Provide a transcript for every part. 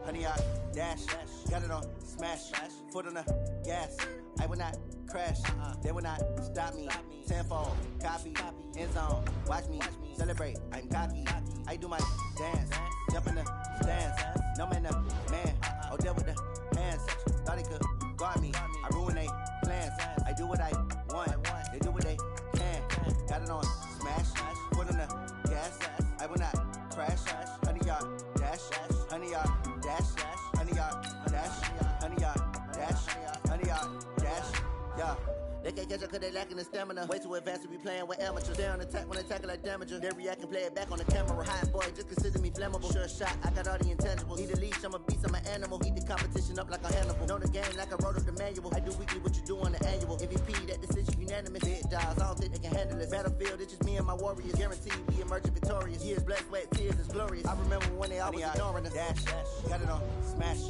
Honey, I dash, got it on smash, foot on the gas. I will not crash, they will not stop me. Tenfold, copy, end zone, watch me celebrate. I'm cocky, I do my dance, jump in the stands. No man, the man, Odell with the hands. Thought he could guard me, I ruin they plans. I do what I want, they do what they can. Got it on smash, foot on the gas. I will not crash, honey, y'all dash, honey, y'all dash, honey, y'all dash, honey, y'all dash, honey, y'all dash, yeah. They can't catch up cause they lacking the stamina. Way too advanced to be playing with amateurs. They on attack when they tackle like damager. They react and play it back on the camera. Hot boy, just consider me flammable. Sure shot, I got all the intangibles. Need a leash, I'm a beast, I'm an animal. Heat the competition up like a Hannibal. Know the game like I wrote up the manual. I do weekly what you do on the annual. MVP, that decision unanimous. Big dogs, I don't think they can handle it. Battlefield, it's just me and my warriors. Guaranteed we emerging victorious. Years, blood, sweat, tears, it's glorious. I remember when they always ignoring us. Dash, got it on smash,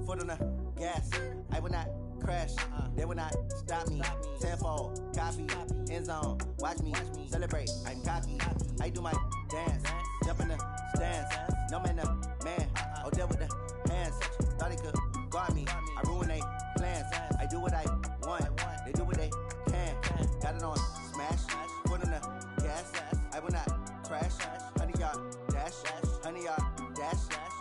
foot on the gas. I will not crash, they will not stop me. Tenfold, copy, end zone, watch me celebrate. I'm cocky, I do my dance, jump in the stands. No man, the man, Odell with the hands. Thought he could guard me, I ruin they plans. I do what I want, they do what they can. Got it on smash, foot on the gas. I will not crash, honey, y'all dash, honey, y'all dash,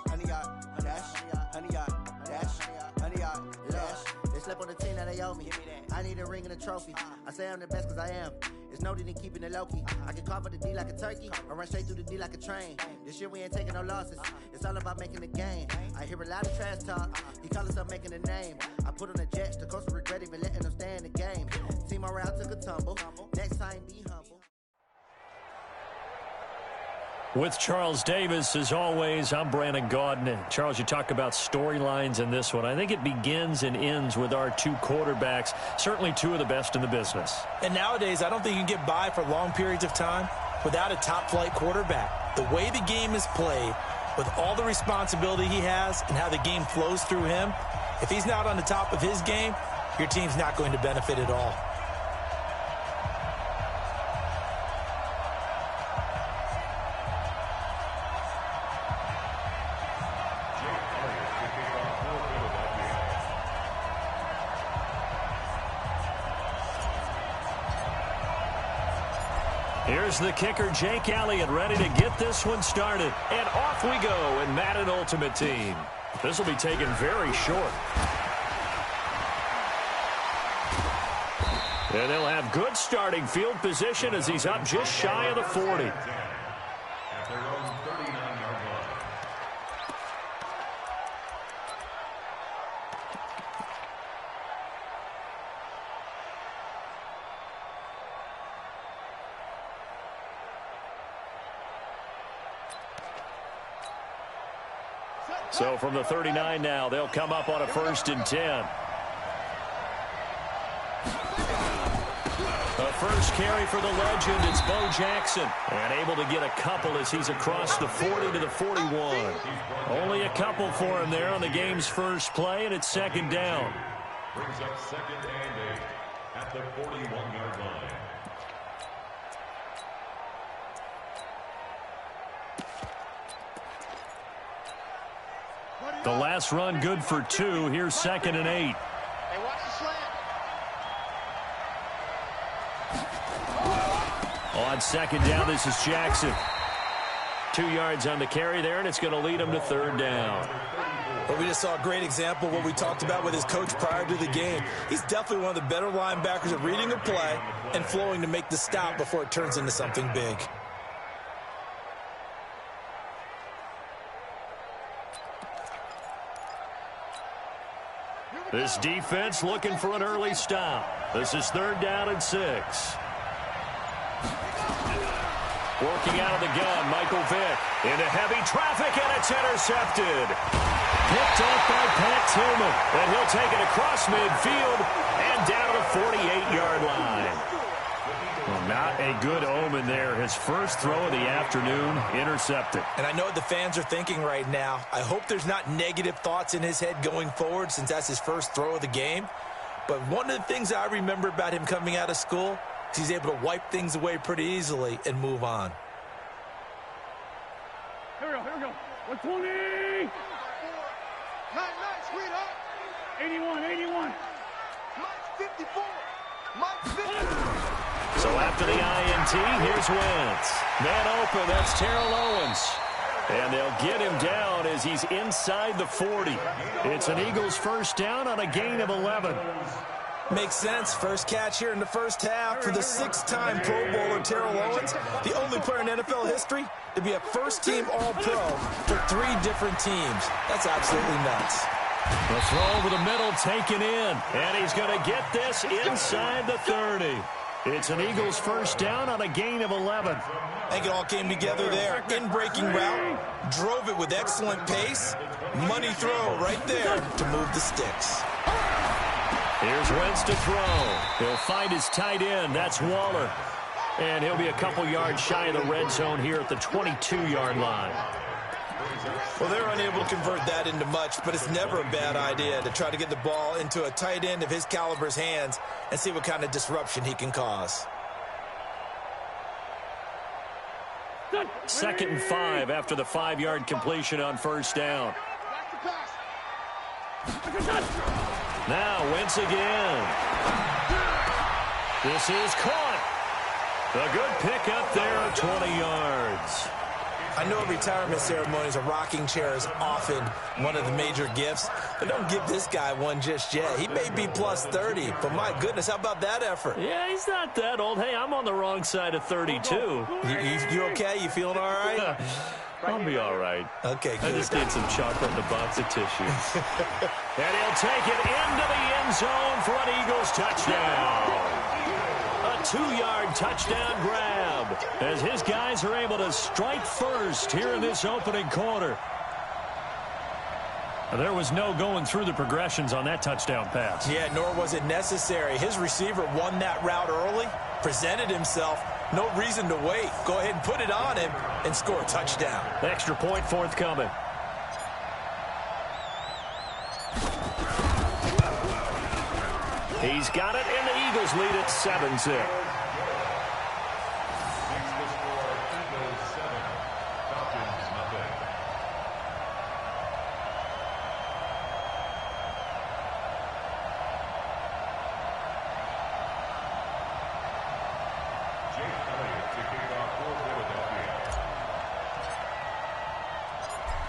honey, y'all dash, honey, y'all dash, honey, y'all dash. Slept on the team that they owe me. I need a ring and a trophy. I say I'm the best cause I am. It's no need in keeping it low-key. I can carve up the D like a turkey or run straight through the D like a train. This year we ain't taking no losses. It's all about making the game. I hear a lot of trash talk. He call himself making a name. I put on the Jets. The coach will regret even letting them stay in the game. Team morale took a tumble. Next time be humble. With Charles Davis, as always, I'm Brandon Gaudin. Charles, you talk about storylines in this one. I think it begins and ends with our two quarterbacks, certainly two of the best in the business. And nowadays, I don't think you can get by for long periods of time without a top-flight quarterback. The way the game is played, with all the responsibility he has and how the game flows through him, if he's not on the top of his game, your team's not going to benefit at all. Here's the kicker, Jake Elliott, ready to get this one started. And off we go in Madden Ultimate Team. This will be taken very short. And they'll have good starting field position as he's up just shy of the 40. At their own 39-yard line. So from the 39 now, they'll come up on a 1st and 10. The first carry for the legend, it's Bo Jackson. And able to get a couple as he's across the 40 to the 41. Only a couple for him there on the game's first play, and it's 2nd down. Brings up 2nd and 8 at the 41-yard line. The last run good for 2. Here's 2nd and 8. Hey, watch the slant. On 2nd down, this is Jackson. 2 yards on the carry there, and it's going to lead him to 3rd down. Well, we just saw a great example of what we talked about with his coach prior to the game. He's definitely one of the better linebackers at reading the play and flowing to make the stop before it turns into something big. This defense looking for an early stop. This is 3rd down and 6. Working out of the gun, Michael Vick into heavy traffic, and it's intercepted. Picked off by Pat Tillman, and he'll take it across midfield and down to the 48-yard line. Well, not a good omen there. His first throw of the afternoon, intercepted. And I know what the fans are thinking right now. I hope there's not negative thoughts in his head going forward since that's his first throw of the game. But one of the things I remember about him coming out of school is he's able to wipe things away pretty easily and move on. Here we go. 120! Nice, sweetheart. 81. Mike's 54. Mike's 50. So after the INT, here's Wentz. Man open, that's Terrell Owens. And they'll get him down as he's inside the 40. It's an Eagles first down on a gain of 11. Makes sense. First catch here in the first half for the 6-time Pro Bowler Terrell Owens, the only player in NFL history to be a first-team All-Pro for 3 different teams. That's absolutely nuts. The throw over the middle taken in, and he's going to get this inside the 30. It's an Eagles first down on a gain of 11. I think it all came together there. In-breaking route, drove it with excellent pace. Money throw right there to move the sticks. Here's Wentz to throw. He'll find his tight end. That's Waller. And he'll be a couple yards shy of the red zone here at the 22-yard line. Well, they're unable to convert that into much, but it's never a bad idea to try to get the ball into a tight end of his caliber's hands and see what kind of disruption he can cause. 2nd and 5 after the 5-yard completion on first down. Now Wentz again. This is caught. A good pickup there of 20 yards. I know retirement ceremonies, a rocking chair is often one of the major gifts, but don't give this guy one just yet. He may be plus 30, but my goodness, how about that effort? Yeah, he's not that old. Hey, I'm on the wrong side of 32. You okay? You feeling all right? I'll be all right. Okay, good. I just need some chocolate and a box of tissues. And he'll take it into the end zone for an Eagles touchdown. A 2-yard touchdown grab as his guys are able to strike first here in this opening quarter. There was no going through the progressions on that touchdown pass. Yeah, nor was it necessary. His receiver won that route early, presented himself. No reason to wait. Go ahead and put it on him and score a touchdown. Extra point forthcoming. He's got it, and the Eagles lead at 7-zip.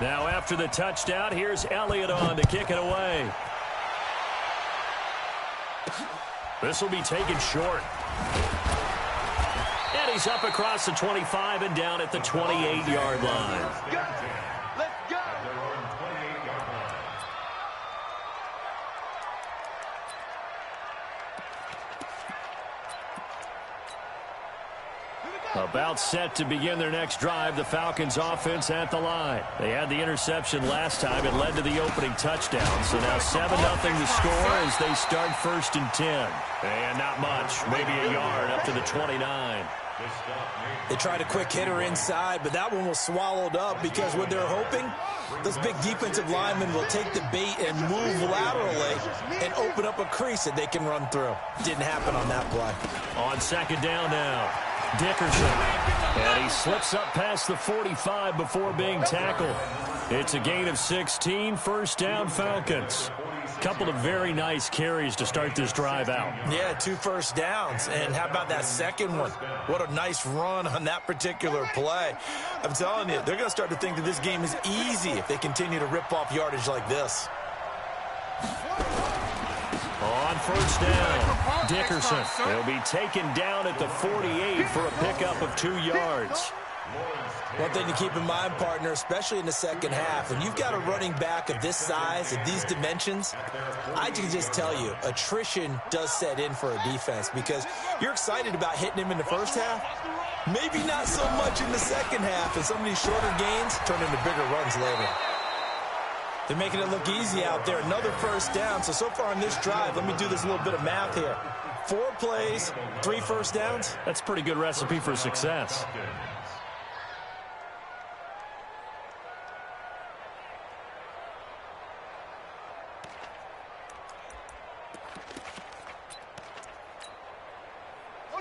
Now after the touchdown, here's Elliott on to kick it away. This will be taken short. And he's up across the 25 and down at the 28-yard line. Let's go. About set to begin their next drive, the Falcons offense at the line. They had the interception last time. It led to the opening touchdown. So now 7-0 the score as they start 1st and 10. And not much, maybe a yard up to the 29. They tried a quick hitter inside, but that one was swallowed up because what they're hoping, those big defensive linemen will take the bait and move laterally and open up a crease that they can run through. Didn't happen on that play. On 2nd down now, Dickerson. And he slips up past the 45 before being tackled. It's a gain of 16, 1st down Falcons. Couple of very nice carries to start this drive out. Yeah, 2 first downs. And how about that second one? What a nice run on that particular play. I'm telling you, they're going to start to think that this game is easy if they continue to rip off yardage like this. On 1st down, Dickerson. He'll be taken down at the 48 for a pickup of 2 yards. One thing to keep in mind, partner, especially in the second half, when you've got a running back of this size, of these dimensions, I can just tell you, attrition does set in for a defense because you're excited about hitting him in the first half, maybe not so much in the second half, and some of these shorter gains turn into bigger runs later. They're making it look easy out there. Another 1st down. So far on this drive, let me do this little bit of math here. 4 plays, 3 first downs. That's a pretty good recipe for success.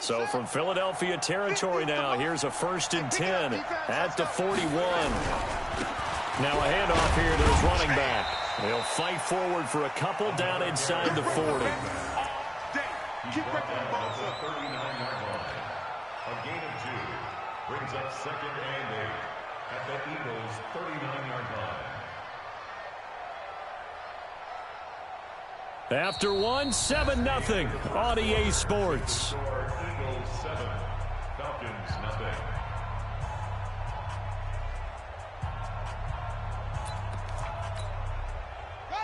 So from Philadelphia territory now, here's a 1st and 10 at the 41. Now a handoff here to his running back. He'll fight forward for a couple down inside the 40. Keep breaking the balls up. 39-yard line. A gain of 2 brings up 2nd and 8 at the Eagles' 39-yard line. After one, 7-0 on EA Sports. Eagles 7, Falcons nothing.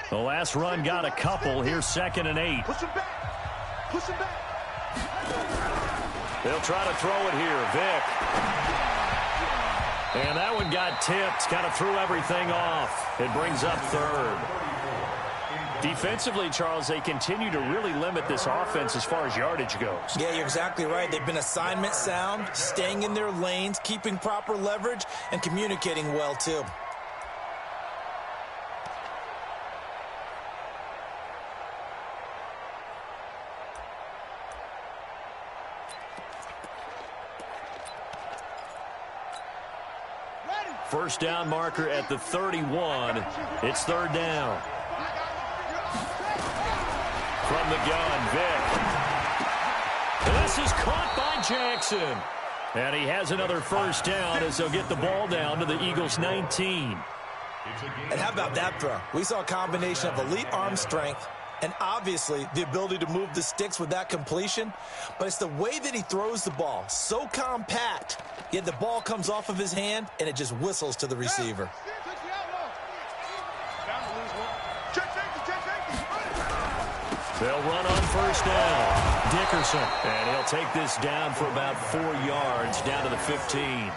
The last run got a couple. Here's 2nd and 8. Push him back. Push him back. They'll try to throw it here. Vick. And that one got tipped. Kind of threw everything off. It brings up 3rd. Defensively, Charles, they continue to really limit this offense as far as yardage goes. Yeah, you're exactly right. They've been assignment sound, staying in their lanes, keeping proper leverage, and communicating well, too. First down marker at the 31. It's 3rd down. From the gun, Vick. This is caught by Jackson. And he has another 1st down as they'll get the ball down to the Eagles' 19. And how about that throw? We saw a combination of elite arm strength and obviously the ability to move the sticks with that completion. But it's the way that he throws the ball. So compact, yet the ball comes off of his hand and it just whistles to the receiver. They'll run on 1st down. Dickerson. And he'll take this down for about 4 yards down to the 15.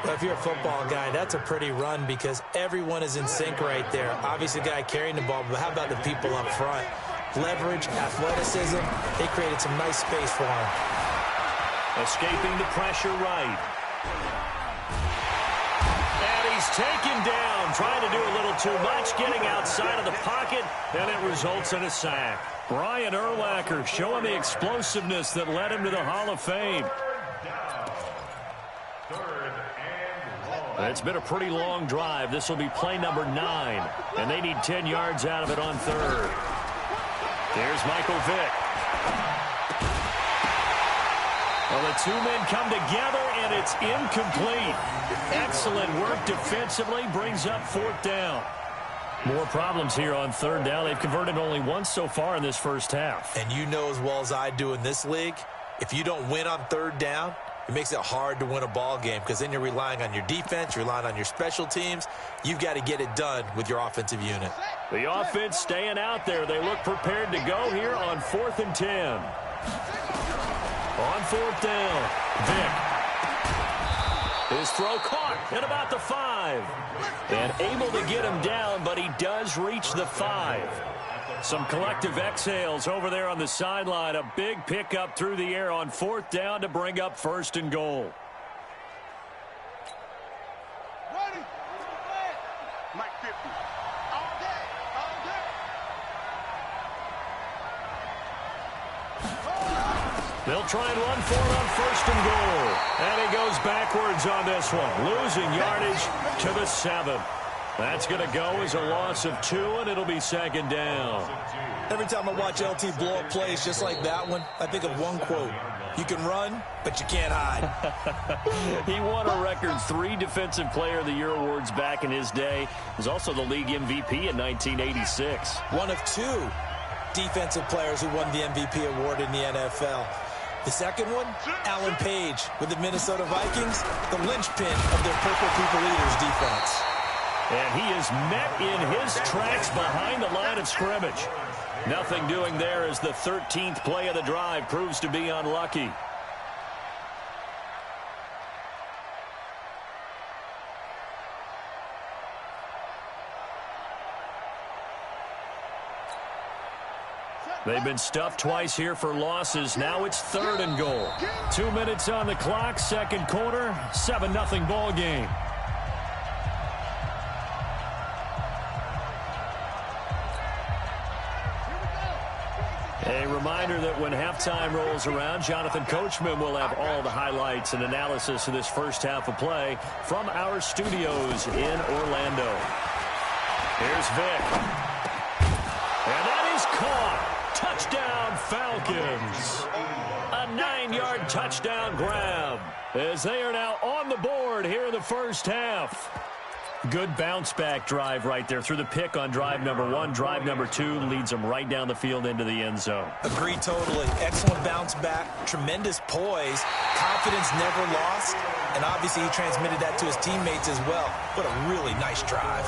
Well, if you're a football guy, that's a pretty run because everyone is in sync right there. Obviously, the guy carrying the ball, but how about the people up front? Leverage, athleticism, they created some nice space for him. Escaping the pressure right. And he's taken down, trying to do a little too much, getting outside of the pocket, and it results in a sack. Brian Urlacher showing the explosiveness that led him to the Hall of Fame. It's been a pretty long drive. This will be play number 9, and they need 10 yards out of it on 3rd. Here's Michael Vick. Well, the 2 men come together, and it's incomplete. Excellent work defensively, brings up 4th down. More problems here on 3rd down. They've converted only once so far in this first half. And you know as well as I do in this league, if you don't win on 3rd down, it makes it hard to win a ball game because then you're relying on your defense, you're relying on your special teams. You've got to get it done with your offensive unit. The offense staying out there. They look prepared to go here on 4th and 10. On 4th down, Vick. His throw caught at about the 5. And able to get him down, but he does reach the 5. Some collective exhales over there on the sideline. A big pickup through the air on 4th down to bring up 1st and goal. Ready. Mike 50. All day. All day. They'll try and run for it on 1st and goal. And he goes backwards on this one, losing yardage to the 7. That's going to go as a loss of 2, and it'll be 2nd down. Every time I watch LT blow up plays just like that one, I think of one quote. You can run, but you can't hide. He won a record 3 Defensive Player of the Year awards back in his day. He was also the league MVP in 1986. One of 2 defensive players who won the MVP award in the NFL. The second one, Alan Page with the Minnesota Vikings, the linchpin of their Purple People Eaters defense. And he is met in his tracks behind the line of scrimmage. Nothing doing there as the 13th play of the drive proves to be unlucky. They've been stuffed twice here for losses. Now it's 3rd and goal. 2 minutes on the clock, 2nd quarter, 7-0 ball game. A reminder that when halftime rolls around, Jonathan Coachman will have all the highlights and analysis of this first half of play from our studios in Orlando. Here's Vic. And that is caught. Touchdown, Falcons. A 9-yard touchdown grab as they are now on the board here in the first half. Good bounce-back drive right there through the pick on drive number 1. Drive number 2 leads them right down the field into the end zone. Agree totally. Excellent bounce-back, tremendous poise, confidence never lost, and obviously he transmitted that to his teammates as well. What a really nice drive.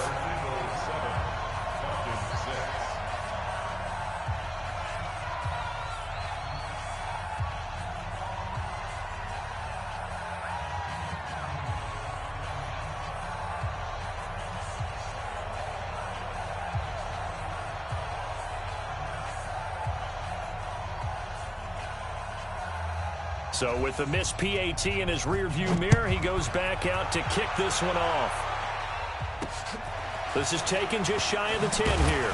So with the missed PAT in his rearview mirror, he goes back out to kick this one off. This is taken just shy of the 10 here.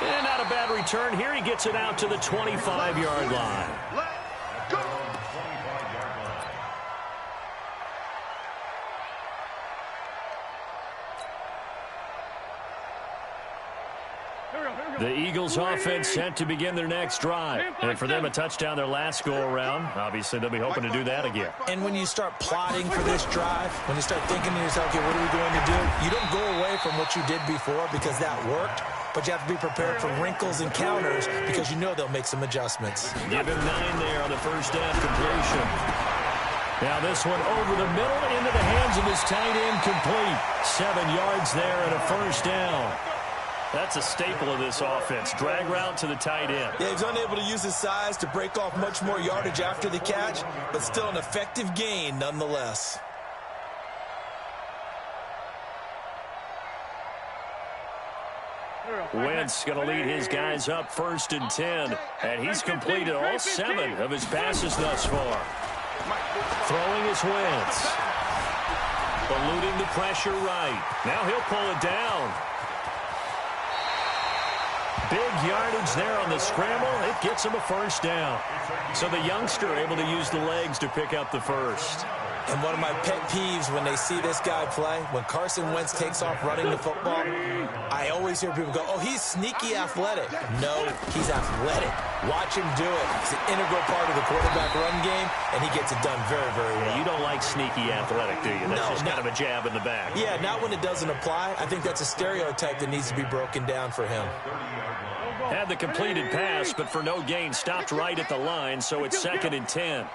And not a bad return here. He gets it out to the 25-yard line. The Eagles offense set to begin their next drive. And for them, a touchdown their last go-around. Obviously, they'll be hoping to do that again. And when you start plotting for this drive, when you start thinking to yourself, okay, what are we going to do? You don't go away from what you did before because that worked, but you have to be prepared for wrinkles and counters because you know they'll make some adjustments. Give him 9 there on the first half completion. Now this one over the middle into the hands of his tight end complete. 7 yards there and a first down. That's a staple of this offense. Drag route to the tight end. Yeah, he's unable to use his size to break off much more yardage after the catch, but still an effective gain nonetheless. Wentz going to lead his guys up 1st and 10, and he's completed all 7 of his passes thus far. Throwing is Wentz. Eluding the pressure right. Now he'll pull it down. Big yardage there on the scramble. It gets him a first down. So the youngster able to use the legs to pick up the first. And one of my pet peeves when they see this guy play, when Carson Wentz takes off running the football, I always hear people go, oh, he's sneaky athletic. No, he's athletic. Watch him do it. It's an integral part of the quarterback run game, and he gets it done very, very well. You don't like sneaky athletic, do you? That's just kind of a jab in the back. Yeah, not when it doesn't apply. I think that's a stereotype that needs to be broken down for him. Had the completed pass, but for no gain, stopped right at the line, so it's 2nd and 10.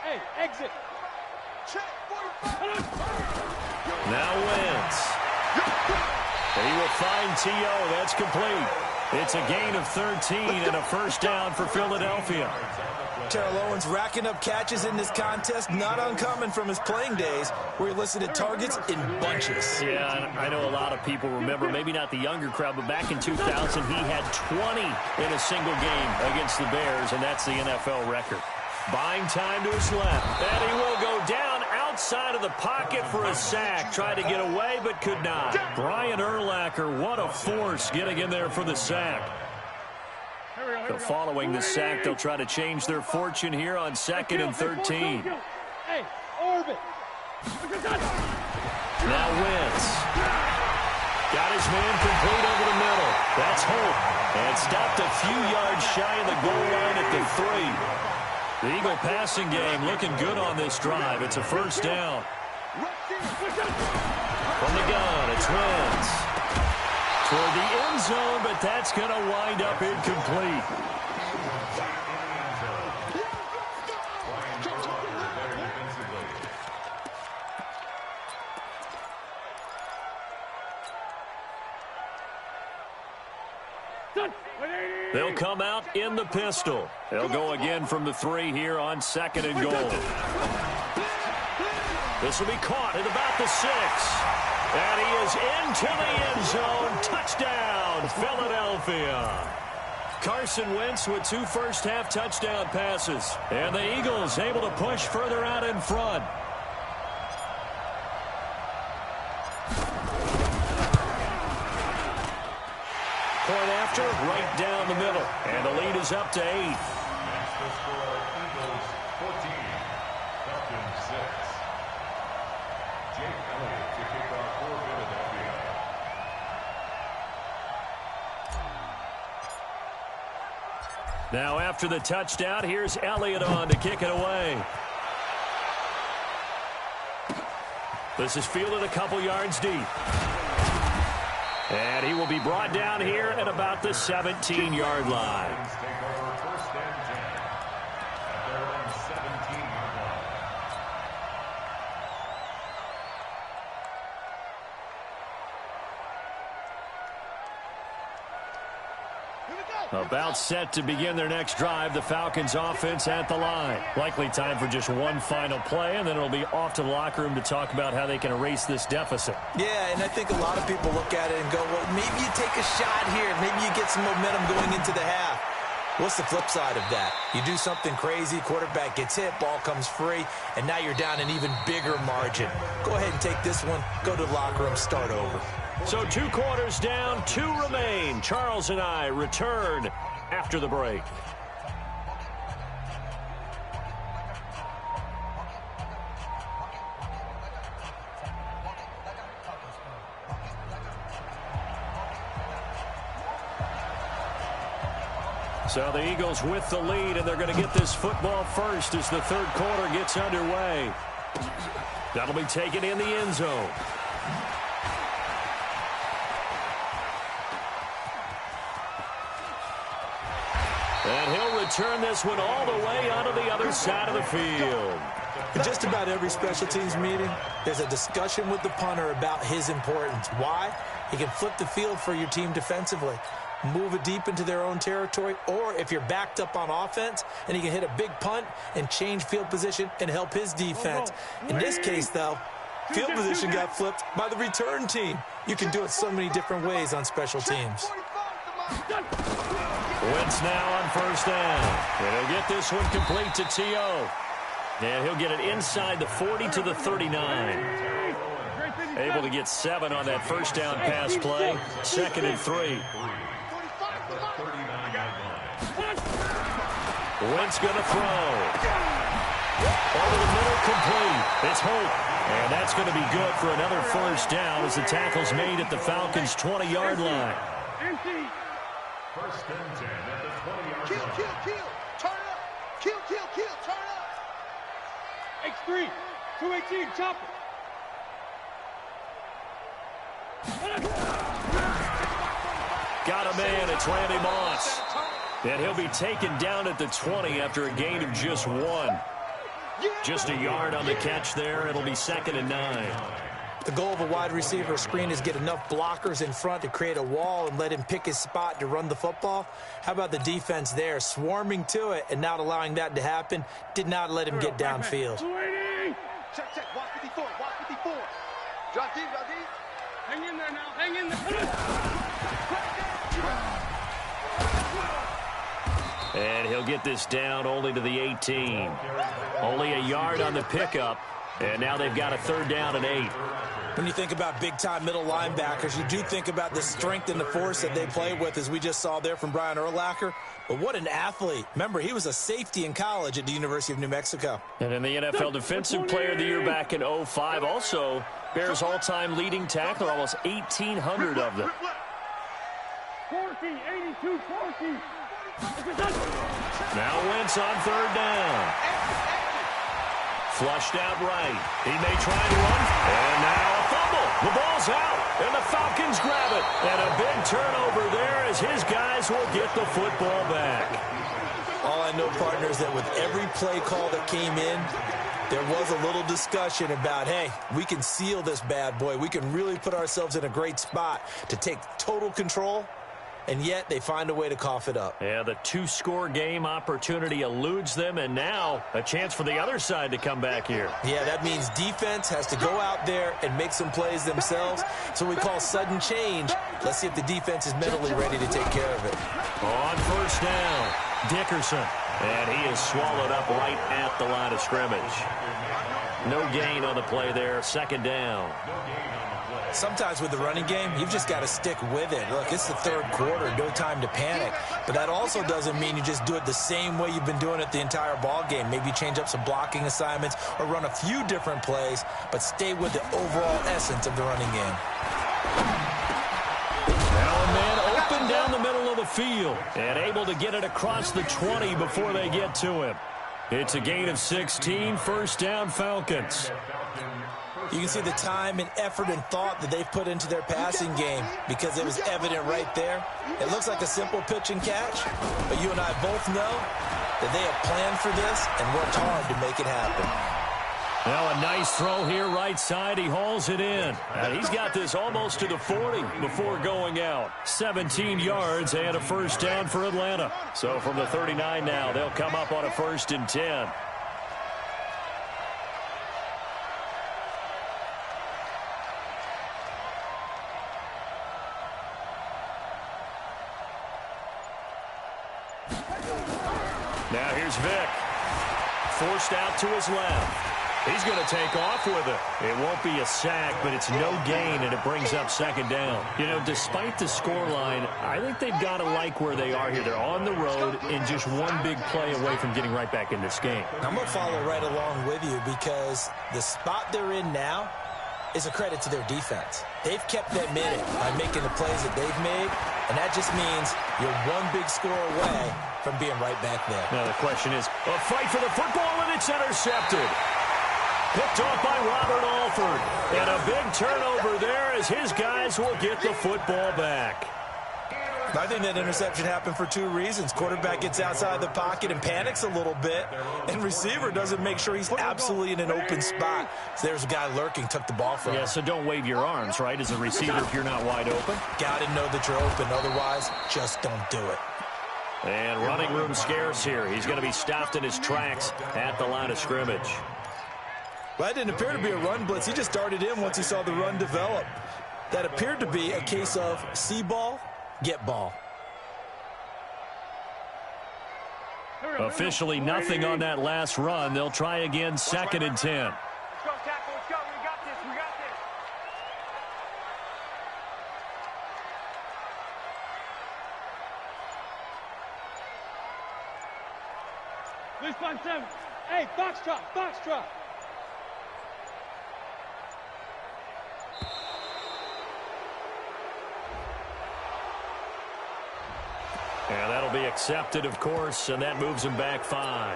Hey, exit. Now Wentz. And he will find T.O. That's complete. It's a gain of 13 and a first down for Philadelphia. Terrell Owens racking up catches in this contest, not uncommon from his playing days, where he listed targets in bunches. Yeah, I know a lot of people remember, maybe not the younger crowd, but back in 2000, he had 20 in a single game against the Bears, and that's the NFL record. Buying time to his left, and he will go down outside of the pocket for a sack. Tried to get away, but could not. Brian Urlacher, what a force getting in there for the sack. So following the sack, they'll try to change their fortune here on 2nd and 13. Hey, orbit. Now Wentz. Got his man complete over the middle. That's Hope. And stopped a few yards shy of the goal line at the 3. The Eagle passing game looking good on this drive. It's a first down. From the gun, it's Wentz. Toward the end zone, but that's going to wind up incomplete. They'll come out in the pistol. They'll go again from the 3 here on 2nd and goal. This will be caught at about the 6. And he is into the end zone. Touchdown, Philadelphia. Carson Wentz with 2 first-half touchdown passes. And the Eagles able to push further out in front. point after, right down the middle. And the lead is up to 8. That's the score. Eagles 14, Falcons 6. Jake Elliott to kick off for Philadelphia. Now after the touchdown, here's Elliott on to kick it away. This is fielded a couple yards deep. And he will be brought down here at about the 17-yard line. Take over first and 10 at their own 17-yard line. About set to begin their next drive, the Falcons offense at the line. Likely time for just one final play, and then it'll be off to the locker room to talk about how they can erase this deficit. Yeah, and I think a lot of people look at it and go, well, maybe you take a shot here. Maybe you get some momentum going into the half. What's the flip side of that? You do something crazy, quarterback gets hit, ball comes free, and now you're down an even bigger margin. Go ahead and take this one, go to the locker room, start over. So 2 quarters down, 2 remain. Charles and I return after the break. So the Eagles with the lead, and they're going to get this football first as the third quarter gets underway. That'll be taken in the end zone. And he'll return this one all the way onto the other side of the field. In just about every special teams meeting, there's a discussion with the punter about his importance. Why? He can flip the field for your team defensively, move it deep into their own territory, or if you're backed up on offense, and he can hit a big punt and change field position and help his defense. In this case, though, field position got flipped by the return team. You can do it so many different ways on special teams. Wentz now on first down. And he'll get this one complete to T.O. And he'll get it inside the 40 to the 39. Able to get 7 on that first down pass play. 2nd and 3. Wentz going to throw. Over the middle, complete. It's Hope. And that's going to be good for another first down as the tackle's made at the Falcons' 20-yard line. First and 10 at the 20-yard Kill, line. kill, kill. Turn up. Kill, kill, kill. Turn up. X3, 218, chopper. Got a man, it's Randy Moss. And he'll be taken down at the 20 after a gain of just 1. Just a yard on the catch there. It'll be 2nd and 9. The goal of a wide receiver screen is get enough blockers in front to create a wall and let him pick his spot to run the football. How about the defense there, swarming to it and not allowing that to happen? Did not let him get downfield. Check, check. Watch 54. Watch 54. Drop deep, drop deep. Hang in there now. Hang in there. And he'll get this down only to the 18. Only a yard on the pickup. And now they've got a 3rd down and 8. When you think about big-time middle linebackers, you do think about the strength and the force that they play with, as we just saw there from Brian Urlacher. But what an athlete. Remember, he was a safety in college at the University of New Mexico. And in the NFL Defensive Player of the Year back in 05, also Bears all-time leading tackler, almost 1,800 of them. 40, 82, 40. Now Wentz on 3rd down. Flushed out right. He may try to run. And now a fumble. The ball's out. And the Falcons grab it. And a big turnover there as his guys will get the football back. All I know, partner, is that with every play call that came in, there was a little discussion about, hey, we can seal this bad boy. We can really put ourselves in a great spot to take total control. And yet they find a way to cough it up. Yeah, the 2-score game opportunity eludes them, and now a chance for the other side to come back here. Yeah, that means defense has to go out there and make some plays themselves. So we call sudden change. Let's see if the defense is mentally ready to take care of it. On first down, Dickerson And he is swallowed up right at the line of scrimmage. No gain on the play there. Second down. Sometimes with the running game, you've just got to stick with it. Look, it's the third quarter, no time to panic. But that also doesn't mean you just do it the same way you've been doing it the entire ball game. Maybe change up some blocking assignments or run a few different plays, but stay with the overall essence of the running game. Now a man open down the middle of the field and able to get it across the 20 before they get to him. It's a gain of 16, first down Falcons. You can see the time and effort and thought that they've put into their passing game because it was evident right there. It looks like a simple pitch and catch, but you and I both know that they have planned for this and worked hard to make it happen. Now a nice throw here right side. He hauls it in. And he's got this almost to the 40 before going out. 17 yards and a first down for Atlanta. So from the 39 now, they'll come up on a 1st and 10. Now here's Vick. Forced out to his left. He's going to take off with it. It won't be a sack, but it's no gain, and it brings up second down. You know, despite the scoreline, I think they've got to like where they are here. They're on the road and just one big play away from getting right back in this game. I'm going to follow right along with you because the spot they're in now is a credit to their defense. They've kept them in it by making the plays that they've made, and that just means you're one big score away from being right back there. Now the question is, a fight for the football, and it's intercepted. Picked off by Robert Alford. And a big turnover there as his guys will get the football back. I think that interception happened for two reasons. Quarterback gets outside the pocket and panics a little bit, and receiver doesn't make sure he's absolutely in an open spot. So there's a guy lurking, took the ball from him. Yeah, so don't wave your arms, right, as a receiver if you're not wide open. Got to know that you're open. Otherwise, just don't do it. And running room scarce here. He's going to be stopped in his tracks at the line of scrimmage. Well, that didn't appear to be a run blitz. He just darted in once he saw the run develop. That appeared to be a case of see ball, get ball. Officially nothing on that last run. They'll try again, 2nd and 10. Let's go, tackle. Let's go. We got this. We got this. Please, 5-7. Hey, box drop. And that'll be accepted, of course, and that moves him back 5.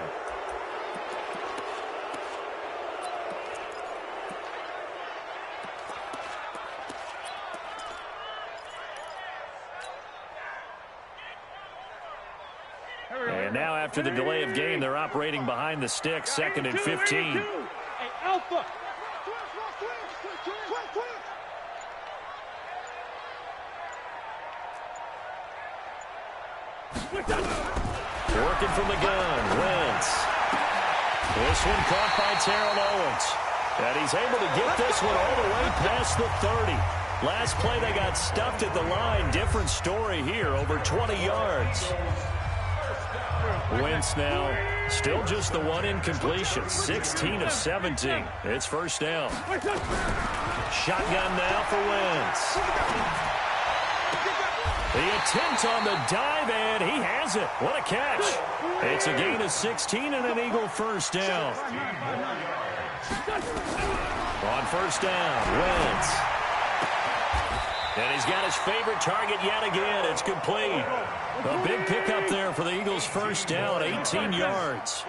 And now after the delay of game, they're operating behind the sticks, 2nd and 15. Hey, Alpha. Working from the gun, Wentz. This one caught by Terrell Owens. And he's able to get this one all the way past the 30. Last play they got stuffed at the line. Different story here, over 20 yards. Wentz now still just the one incompletion, 16 of 17. It's first down. Shotgun now for Wentz. The attempt on the dive, and he has it. What a catch. It's a gain of 16 and an Eagle first down. On first down, Wentz. And he's got his favorite target yet again. It's complete. A big pickup there for the Eagles first down, 18 yards.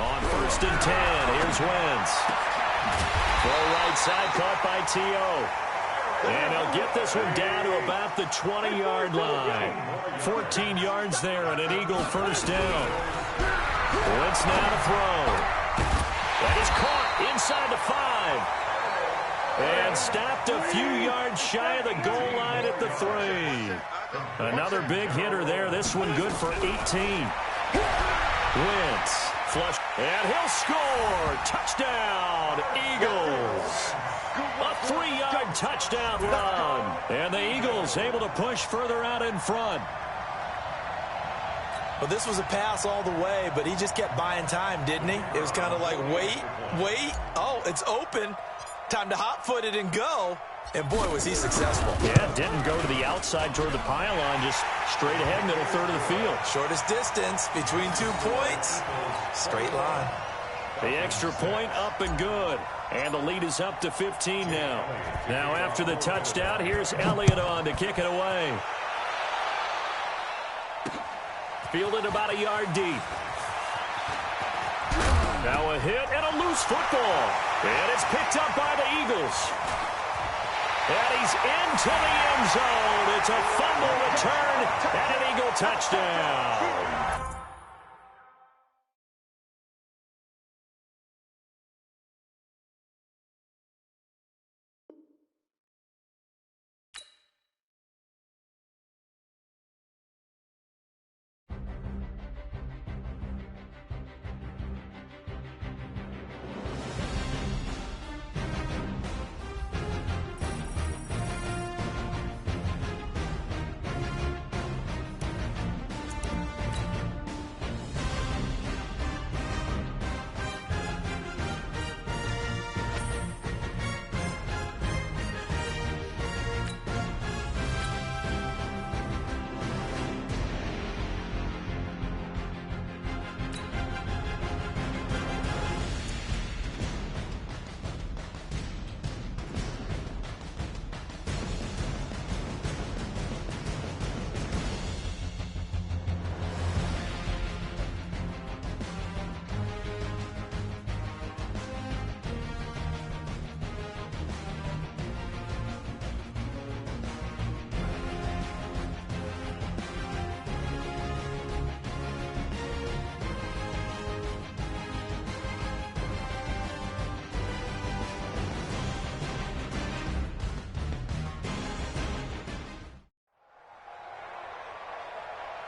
On 1st and 10, here's Wentz. Throw right side, caught by T.O. And he'll get this one down to about the 20-yard line. 14 yards there and an Eagle first down. Wentz now to throw. That is caught inside the 5. And stopped a few yards shy of the goal line at the 3. Another big hitter there. This one good for 18. Wentz. Flush, and he'll score. Touchdown, Eagles. A 3-yard touchdown run. And the Eagles able to push further out in front. Well, this was a pass all the way, but he just kept buying time, didn't he? It was kind of like, wait. Oh, it's open. Time to hot-foot it and go. And, boy, was he successful. Yeah, didn't go to the outside toward the pylon, just straight ahead, middle third of the field. Shortest distance between 2 points. Straight line. The extra point up and good. And the lead is up to 15 now. Now, after the touchdown, here's Elliott on to kick it away. Fielded about a yard deep. Now a hit and a loose football. And it's picked up by the Eagles. And he's into the end zone. It's a fumble return and an Eagle touchdown.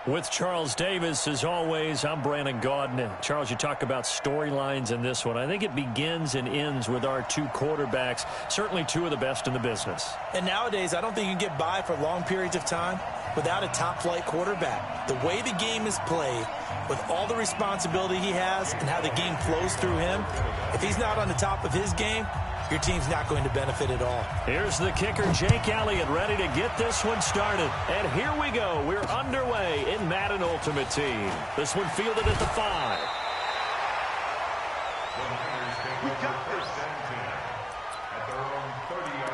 With Charles Davis, as always, I'm Brandon Gaudin. Charles, you talk about storylines in this one. I think it begins and ends with our two quarterbacks, certainly two of the best in the business. And nowadays, I don't think you can get by for long periods of time without a top-flight quarterback. The way the game is played, with all the responsibility he has and how the game flows through him, if he's not on the top of his game, your team's not going to benefit at all. Here's the kicker, Jake Elliott, ready to get this one started. And here we go. We're underway in Madden Ultimate Team. This one fielded at the 5. We got first and 10 at their own 30-yard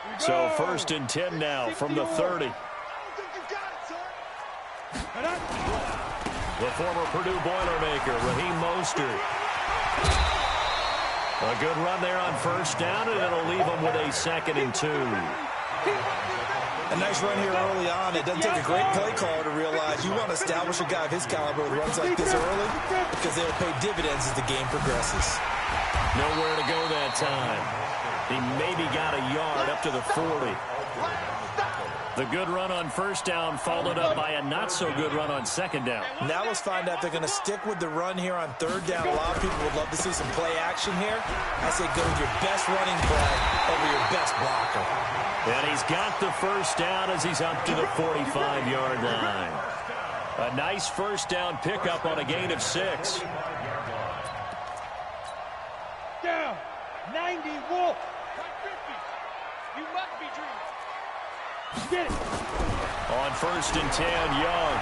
line. So first and 10 now from the 30. The former Purdue Boilermaker, Raheem Mostert. A good run there on first down, and it'll leave them with a 2nd and 2. A nice run here early on. It doesn't take a great play caller to realize you want to establish a guy of his caliber with runs like this early because they'll pay dividends as the game progresses. Nowhere to go that time. He maybe got a yard up to the 40. The good run on first down followed up by a not-so-good run on second down. Now let's find out if they're going to stick with the run here on third down. A lot of people would love to see some play action here. I say go with your best running play over your best blocker. And he's got the first down as he's up to the 45-yard line. A nice first down pickup on a gain of 6. Down, 90 Wolf. 50. You must be dreaming. Get it. On first and 10, Young.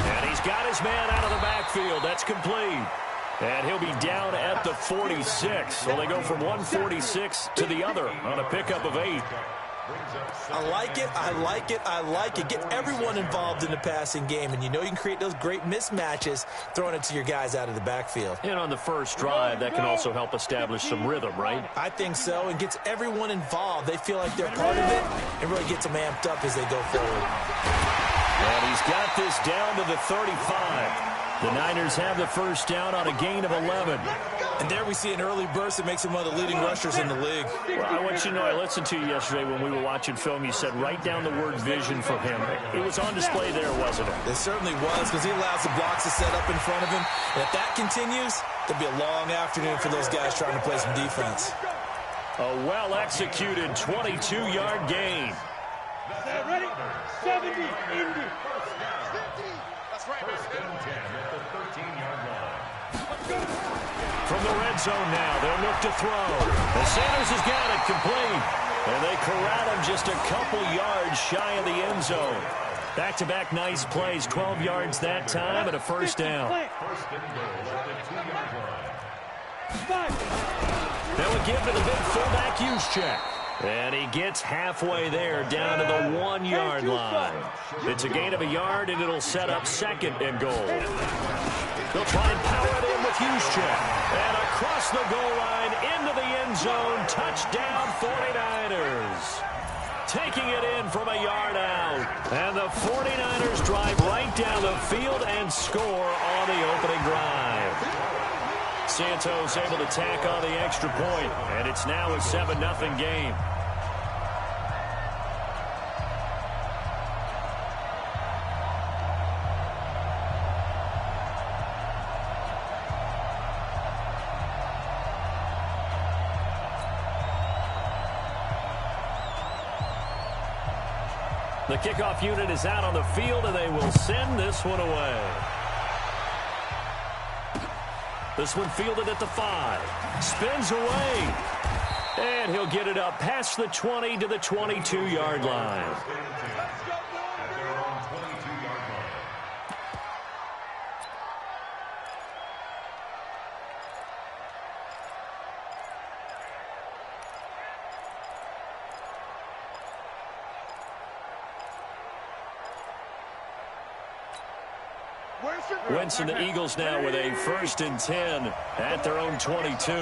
And he's got his man out of the backfield. That's complete. And he'll be down at the 46. So they go from 146 to the other on a pickup of 8. I like it. I like it. I like it. Get everyone involved in the passing game. And you know you can create those great mismatches throwing it to your guys out of the backfield. And on the first drive, that can also help establish some rhythm, right? I think so. And gets everyone involved. They feel like they're part of it and really gets them amped up as they go forward. And he's got this down to the 35. The Niners have the first down on a gain of 11. And there we see an early burst that makes him one of the leading rushers in the league. Well, I want you to know, I listened to you yesterday when we were watching film. You said write down the word vision for him. It was on display there, wasn't it? It certainly was, because he allows the blocks to set up in front of him. And if that continues, there'll be a long afternoon for those guys trying to play some defense. A well-executed 22-yard gain. Ready? 70, Indy. That's right. First and 10 at the 13-yard line. From the red zone now, they'll look to throw. And Sanders has got it complete. And they corral him just a couple yards shy of the end zone. Back-to-back nice plays, 12 yards that time and a first down. First and goal at the 2-yard line. They'll give to the big fullback Juszczyk. And he gets halfway there down to the 1-yard line. It's a gain of a yard, and it'll set up second and goal. They'll try and power it in with Juszczyk. And across the goal line into the end zone. Touchdown 49ers. Taking it in from a yard out. And the 49ers drive right down the field and score on the opening drive. Santos able to tack on the extra point, and it's now a 7-0 game. The kickoff unit is out on the field, and they will send this one away. This one fielded at the 5. Spins away. And he'll get it up past the 20 to the 22-yard line. Wentz and the Eagles now with a 1st and 10 at their own 22.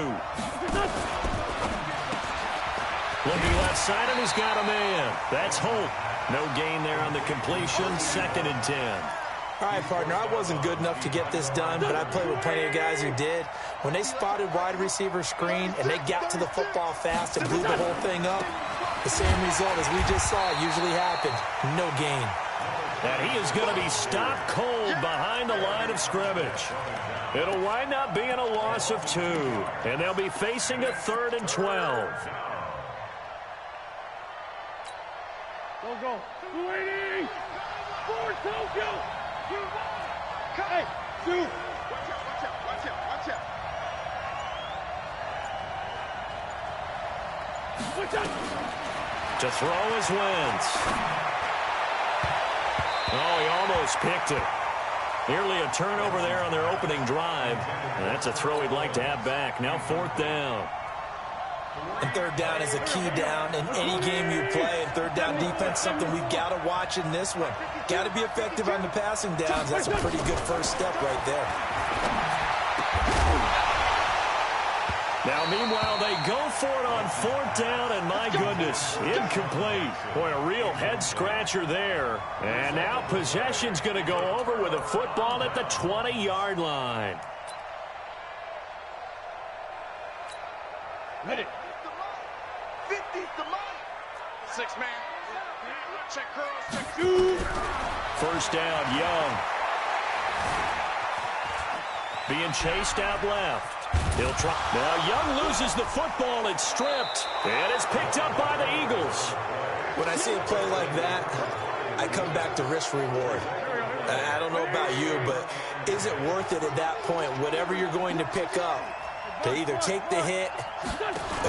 Looking left side, and he's got a man. That's Holt. No gain there on the completion. 2nd and 10. All right, partner, I wasn't good enough to get this done, but I played with plenty of guys who did. When they spotted wide receiver screen and they got to the football fast and blew the whole thing up, the same result as we just saw usually happened. No gain. And he is going to be stopped cold behind the line of scrimmage. It'll wind up being a loss of 2. And they'll be facing a 3rd and 12. Go. 280. 4 Tokyo. Hey, 2. Watch out. To throw is Wentz. Oh, he almost picked it. Nearly a turnover there on their opening drive. And that's a throw he'd like to have back. Now 4th down. And 3rd down is a key down in any game you play. And 3rd down defense, something we've got to watch in this one. Got to be effective on the passing downs. That's a pretty good first step right there. Now, meanwhile, they go for it on 4th down, and my goodness, incomplete. Boy, a real head-scratcher there. And now possession's going to go over with a football at the 20-yard line. Ready. 50's the money. 6 man. Check curls, check 2. First down, Young. Being chased out left. He'll try. Now Young loses the football. It's stripped. And it's picked up by the Eagles. When I see a play like that, I come back to risk reward. I don't know about you, but is it worth it at that point, whatever you're going to pick up, to either take the hit,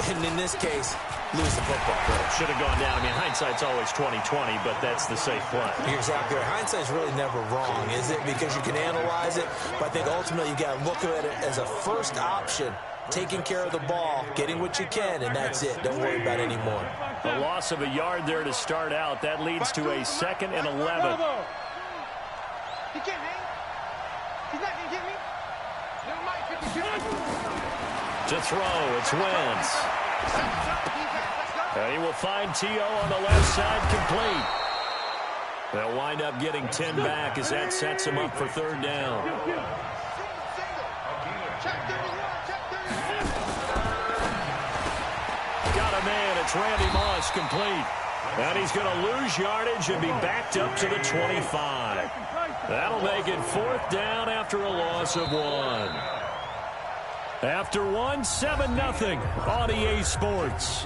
and in this case, lose the football? Should have gone down. I mean, hindsight's always 20/20, but that's the safe play. You're exactly right. Hindsight's really never wrong, is it? Because you can analyze it, but I think ultimately you got to look at it as a first option, taking care of the ball, getting what you can, and that's it. Don't worry about it anymore. A loss of a yard there to start out. That leads to a 2nd and 11. He can't hang. He's not going to get me. Never mind, 52. To throw, it's Wentz. And he will find T.O. on the left side, complete. They'll wind up getting 10 back as that sets them up for third down. Got a man. It's Randy Moss complete. And he's going to lose yardage and be backed up to the 25. That'll make it fourth down after a loss of 1. After 1, 7-0 on EA Sports.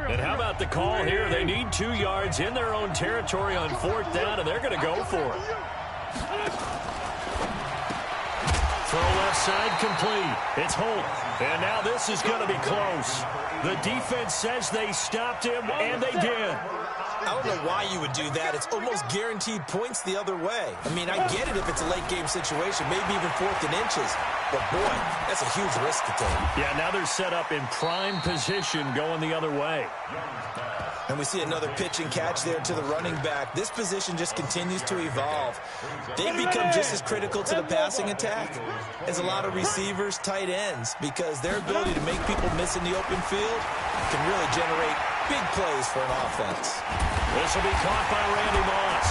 And how about the call here? They need 2 yards in their own territory on fourth down, and they're going to go for it. Throw left side complete. It's Holt. And now this is going to be close. The defense says they stopped him, and they did. I don't know why you would do that. It's almost guaranteed points the other way. I mean, I get it if it's a late game situation, maybe even 4th and inches. But, boy, that's a huge risk to take. Yeah, now they're set up in prime position going the other way. And we see another pitch and catch there to the running back. This position just continues to evolve. They become just as critical to the passing attack as a lot of receivers, tight ends, because their ability to make people miss in the open field can really generate big plays for an offense. This will be caught by Randy Moss.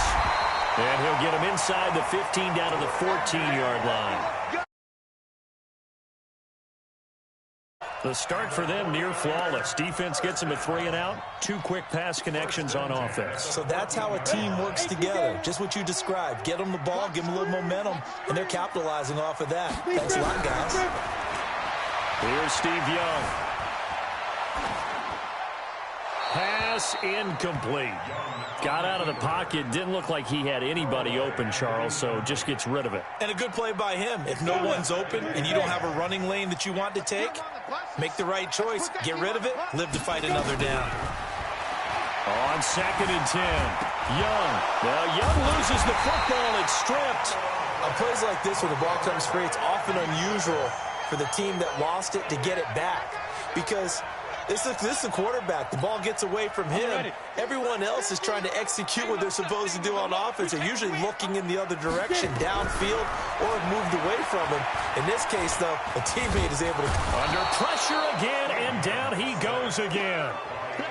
And he'll get him inside the 15 down to the 14-yard line. The start for them near flawless. Defense gets them a 3 and out. 2 quick pass connections on offense. So that's how a team works together. Just what you described. Get them the ball, give them a little momentum, and they're capitalizing off of that. Thanks a lot, guys. Here's Steve Young. Pass incomplete. Got out of the pocket. Didn't look like he had anybody open, Charles, so just gets rid of it. And a good play by him. If no one's open and you don't have a running lane that you want to take, make the right choice. Get rid of it. Live to fight another down. On 2nd and 10. Young. Now Young loses the football. It's stripped. On plays like this where the ball comes free, it's often unusual for the team that lost it to get it back. Because this is the quarterback. The ball gets away from him. Everyone else is trying to execute what they're supposed to do on offense. They're usually looking in the other direction, downfield, or have moved away from him. In this case, though, a teammate is able to... Under pressure again, and down he goes again.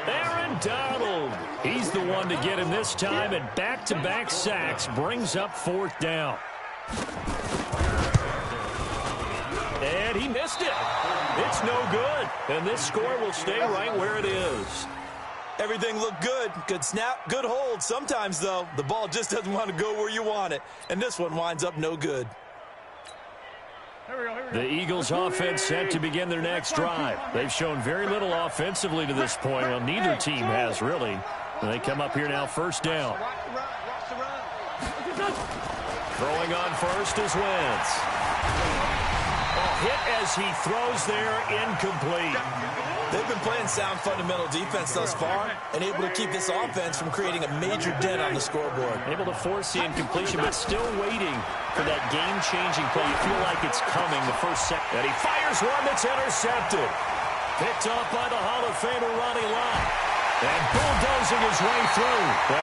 Aaron Donald. He's the one to get him this time, and back-to-back sacks brings up 4th down. And he missed it. It's no good. And this score will stay right where it is. Everything looked good. Good snap, good hold. Sometimes, though, the ball just doesn't want to go where you want it. And this one winds up no good. The Eagles offense set to begin their next drive. They've shown very little offensively to this point. Well, neither team has, really. And they come up here now, 1st down. Throwing on first is Wentz. Hit as he throws there, incomplete. They've been playing sound fundamental defense thus far and able to keep this offense from creating a major dent on the scoreboard. Able to force the incompletion, but still waiting for that game-changing play. You feel like it's coming the first second. And he fires one that's intercepted. Picked off by the Hall of Famer Ronnie Lott. And bulldozing his way through.